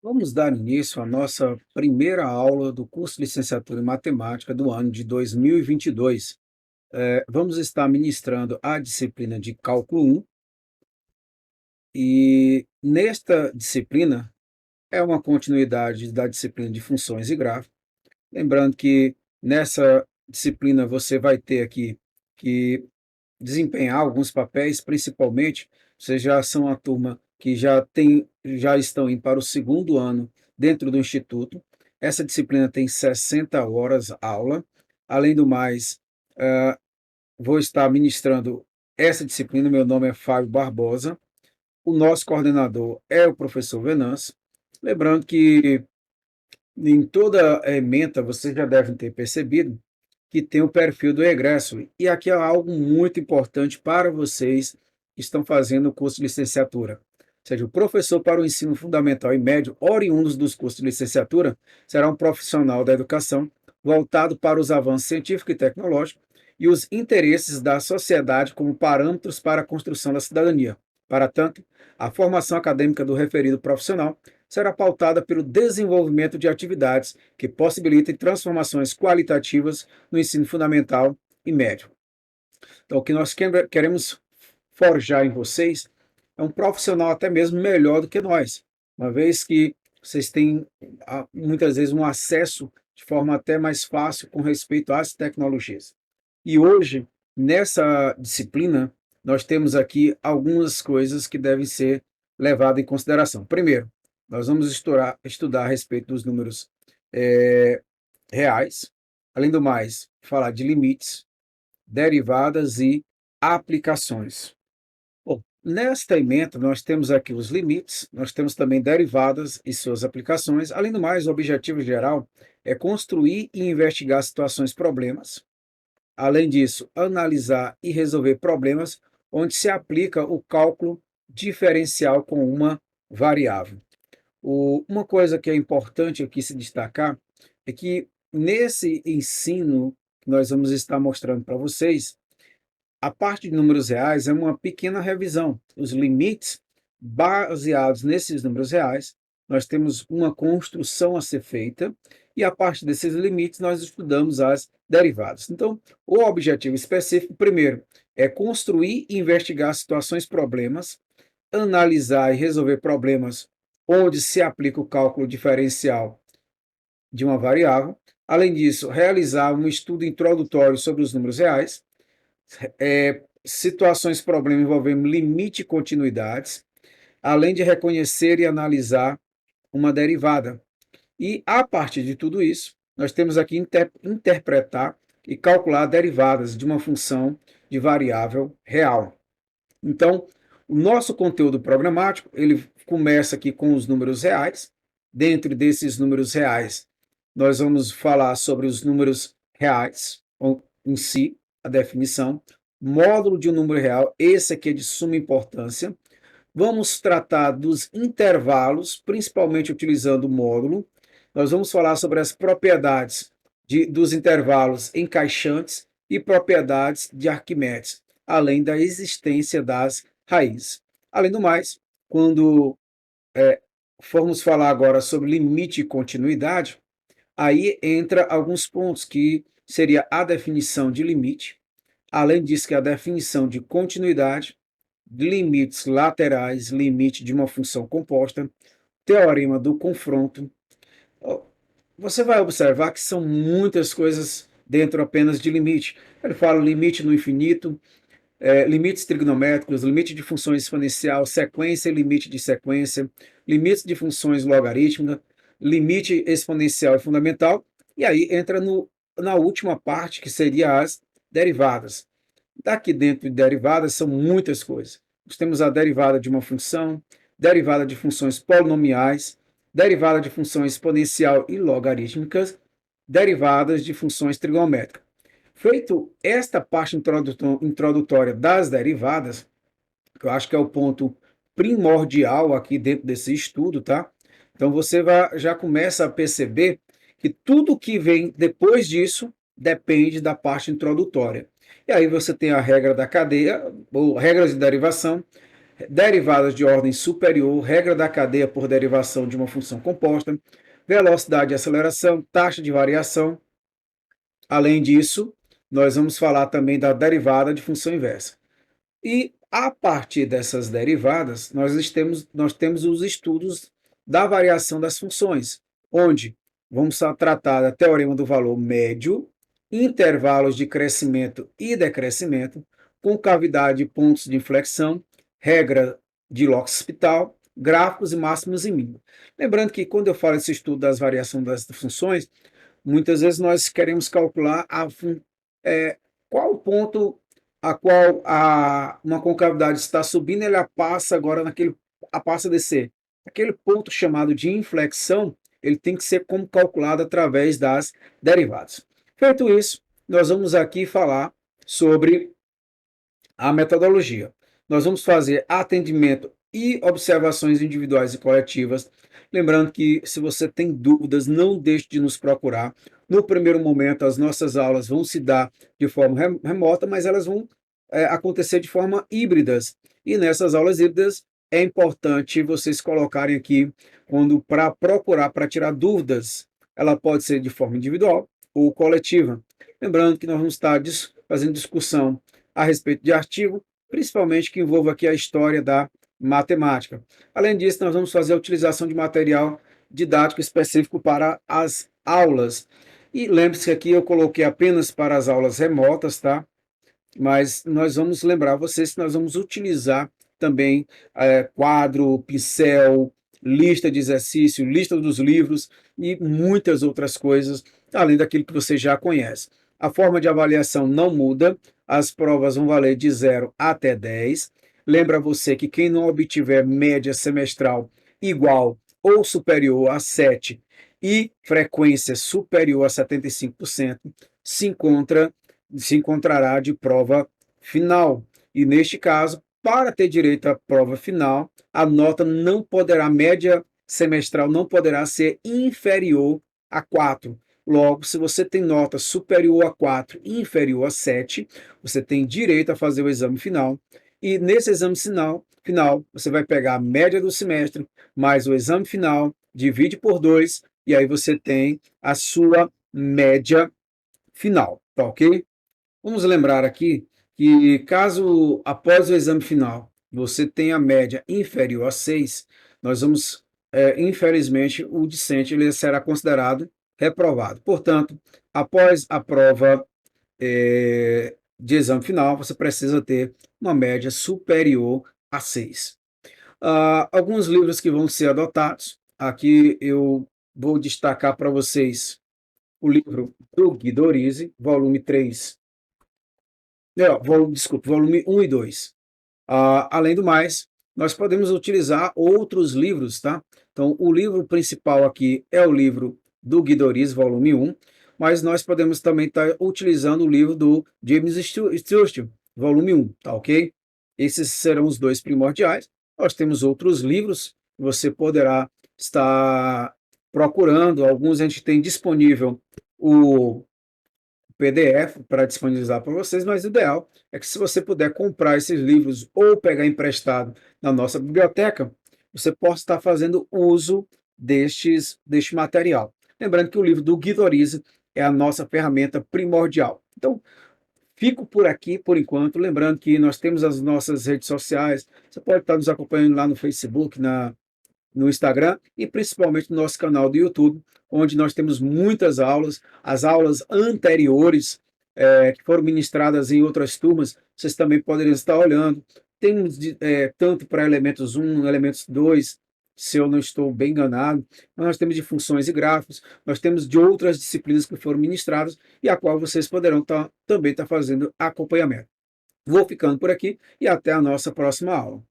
Vamos dar início à nossa primeira aula do curso de Licenciatura em Matemática do ano de 2022. Vamos estar ministrando a disciplina de Cálculo 1 e nesta disciplina é uma continuidade da disciplina de Funções e Gráficos. Lembrando que nessa disciplina você vai ter aqui que desempenhar alguns papéis, principalmente, vocês já são a turma que já estão indo para o segundo ano dentro do Instituto. Essa disciplina tem 60 horas aula. Além do mais, uh, vou estar ministrando essa disciplina. Meu nome é Fábio Barbosa. O nosso coordenador é o professor Venâncio. Lembrando que em toda ementa vocês já devem ter percebido que tem o perfil do egresso. E aqui é algo muito importante para vocês que estão fazendo o curso de licenciatura. Ou seja, o professor para o ensino fundamental e médio, oriundos dos cursos de licenciatura, será um profissional da educação voltado para os avanços científicos e tecnológicos e os interesses da sociedade como parâmetros para a construção da cidadania. Para tanto, a formação acadêmica do referido profissional será pautada pelo desenvolvimento de atividades que possibilitem transformações qualitativas no ensino fundamental e médio. Então, o que nós queremos forjar em vocês é um profissional até mesmo melhor do que nós, uma vez que vocês têm muitas vezes um acesso de forma até mais fácil com respeito às tecnologias. E hoje, nessa disciplina, nós temos aqui algumas coisas que devem ser levadas em consideração. Primeiro, nós vamos estudar a respeito dos números reais. Além do mais, falar de limites, derivadas e aplicações. Bom, nesta ementa, nós temos aqui os limites, nós temos também derivadas e suas aplicações. Além do mais, o objetivo geral é construir e investigar situações, problemas. Além disso, analisar e resolver problemas onde se aplica o cálculo diferencial com uma variável. Uma coisa que é importante aqui se destacar é que nesse ensino que nós vamos estar mostrando para vocês, a parte de números reais é uma pequena revisão. Os limites, baseados nesses números reais, nós temos uma construção a ser feita e a partir desses limites nós estudamos as derivadas. Então, o objetivo específico, primeiro, é construir e investigar situações, problemas, analisar e resolver problemas onde se aplica o cálculo diferencial de uma variável. Além disso, realizar um estudo introdutório sobre os números reais, situações, problemas envolvendo limite e continuidades, além de reconhecer e analisar uma derivada. E, a partir de tudo isso, nós temos aqui interpretar e calcular derivadas de uma função de variável real. Então, o nosso conteúdo programático, ele começa aqui com os números reais. Dentro desses números reais, nós vamos falar sobre os números reais em si, a definição, módulo de um número real, esse aqui é de suma importância. Vamos tratar dos intervalos, principalmente utilizando o módulo. Nós vamos falar sobre as propriedades dos intervalos encaixantes e propriedades de Arquimedes, além da existência das raízes. Além do mais, quando formos falar agora sobre limite e continuidade, aí entra alguns pontos que seria a definição de limite, além disso que a definição de continuidade, limites laterais, limite de uma função composta, teorema do confronto. Você vai observar que são muitas coisas dentro apenas de limite. Ele fala limite no infinito, limites trigonométricos, limite de funções exponencial, sequência e limite de sequência, limites de funções logarítmicas, limite exponencial e fundamental, e aí entra na última parte, que seria as derivadas. Daqui dentro de derivadas são muitas coisas. Nós temos a derivada de uma função, derivada de funções polinomiais, derivada de funções exponencial e logarítmicas, derivadas de funções trigonométricas. Feito esta parte introdutória das derivadas, que eu acho que é o ponto primordial aqui dentro desse estudo, tá? Então você já começa a perceber que tudo que vem depois disso depende da parte introdutória. E aí você tem a regra da cadeia, ou regras de derivação, derivadas de ordem superior, regra da cadeia por derivação de uma função composta, velocidade e aceleração, taxa de variação. Além disso, nós vamos falar também da derivada de função inversa. E a partir dessas derivadas, nós temos os estudos da variação das funções, onde vamos tratar da teorema do valor médio, intervalos de crescimento e decrescimento, concavidade e pontos de inflexão, regra de L'Hospital, gráficos e máximos e mínimos. Lembrando que quando eu falo esse estudo das variações das funções, muitas vezes nós queremos calcular qual o ponto a qual uma concavidade está subindo, ela passa agora passa a descer. Aquele ponto chamado de inflexão, ele tem que ser como calculado através das derivadas. Feito isso, nós vamos aqui falar sobre a metodologia. Nós vamos fazer atendimento e observações individuais e coletivas. Lembrando que se você tem dúvidas, não deixe de nos procurar. No primeiro momento, as nossas aulas vão se dar de forma remota, mas elas vão acontecer de forma híbridas. E nessas aulas híbridas é importante vocês colocarem aqui, para procurar, para tirar dúvidas, ela pode ser de forma individual ou coletiva. Lembrando que nós vamos estar fazendo discussão a respeito de artigo, principalmente que envolva aqui a história da matemática. Além disso, nós vamos fazer a utilização de material didático específico para as aulas. E lembre-se que aqui eu coloquei apenas para as aulas remotas, tá? Mas nós vamos lembrar vocês que nós vamos utilizar também quadro, pincel, lista de exercício, lista dos livros e muitas outras coisas, além daquilo que você já conhece. A forma de avaliação não muda, as provas vão valer de 0 até 10. Lembra você que quem não obtiver média semestral igual ou superior a 7 e frequência superior a 75% se encontrará de prova final. E neste caso, para ter direito à prova final, a nota a média semestral não poderá ser inferior a 4. Logo, se você tem nota superior a 4 e inferior a 7, você tem direito a fazer o exame final. E nesse exame final, você vai pegar a média do semestre, mais o exame final, divide por 2, e aí você tem a sua média final, tá ok? Vamos lembrar aqui que caso após o exame final você tenha a média inferior a 6, nós vamos, infelizmente, o discente ele será considerado reprovado. Portanto, após a prova de exame final, você precisa ter uma média superior a 6. Alguns livros que vão ser adotados, aqui eu vou destacar para vocês o livro do Guido Orizzi, volume 3, volume 1 e 2. Além do mais, nós podemos utilizar outros livros, tá? Então, o livro principal aqui é o livro do Guido Orizzi, volume 1, mas nós podemos também estar utilizando o livro do James Sturgeon, volume 1, tá ok? Esses serão os dois primordiais. Nós temos outros livros que você poderá estar procurando. Alguns a gente tem disponível o PDF para disponibilizar para vocês, mas o ideal é que se você puder comprar esses livros ou pegar emprestado na nossa biblioteca, você possa estar fazendo uso deste material. Lembrando que o livro do Guido Orizzi é a nossa ferramenta primordial. Então, fico por aqui por enquanto, lembrando que nós temos as nossas redes sociais, você pode estar nos acompanhando lá no Facebook, no Instagram e principalmente no nosso canal do YouTube, onde nós temos muitas aulas, as aulas anteriores que foram ministradas em outras turmas, vocês também poderiam estar olhando. Temos tanto para elementos 1, elementos 2, se eu não estou bem enganado, nós temos de funções e gráficos, nós temos de outras disciplinas que foram ministradas e a qual vocês poderão também estar fazendo acompanhamento. Vou ficando por aqui e até a nossa próxima aula.